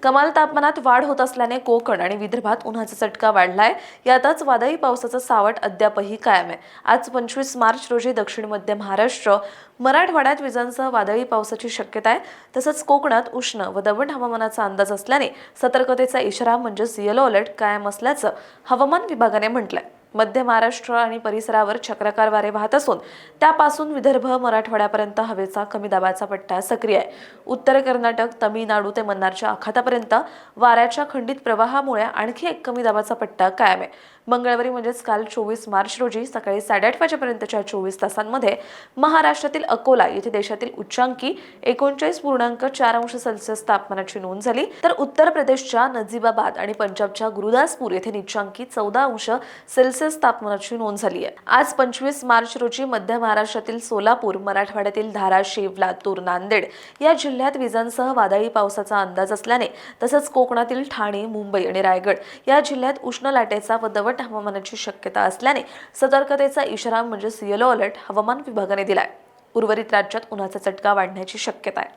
कमाल तापमानात वाढ होत असल्याने कोकण आणि विदर्भात उन्हाचा चटका वाढलाय। यातच वादळी पावसाचं सावट अद्यापही कायम आहे। आज 25 मार्च रोजी दक्षिण मध्य महाराष्ट्र, मराठवाड्यात विजांसह वादळी पावसाची शक्यता आहे। तसंच कोकणात उष्ण व दमट हवामानाचा अंदाज असल्याने सतर्कतेचा इशारा म्हणजेच येलो अलर्ट कायम असल्याचं हवामान विभागाने म्हटलंय। मध्य महाराष्ट्र आणि परिसरावर चक्राकार वारे वाहत असून त्यापासून विदर्भ, मराठवाड्यापर्यंत हवेचा कमी दाबाचा पट्टा सक्रिय आहे। उत्तर कर्नाटक, तामिळनाडू ते मन्नारच्या आखातापर्यंत वाऱ्याच्या खंडित प्रवाहामुळे आणखी एक कमी दाबाचा पट्टा कायम आहे। मंगळवारी म्हणजेच काल 24 मार्च रोजी सकाळी 8:30 वाजेपर्यंतच्या 24 तासांमध्ये महाराष्ट्रातील अकोला येथे देशातील उच्चांकी 39.4 अंश सेल्सिअस तापमानाची नोंद झाली, तर उत्तर प्रदेशच्या नजीबाबाद आणि पंजाबच्या गुरुदासपूर येथे निचांकी 14 अंश सेल्सिअस तापमानाची नोंद झाली आहे। आज 25 मार्च रोजी मध्य महाराष्ट्रातील सोलापूर, मराठवाड्यातील धाराशिव, लातूर, नांदेड या जिल्ह्यात विजांसह वादळी पावसाचा अंदाज असल्याने तसंच कोकणातील ठाणे, मुंबई आणि रायगड या जिल्ह्यात उष्ण लाटेचा व दमट हवामानाची शक्यता असल्याने सतर्कतेचा इशारा म्हणजेच येलो अलर्ट हवामान विभागाने दिलाय। उर्वरित राज्यात उन्हाचा चटका वाढण्याची शक्यता आहे।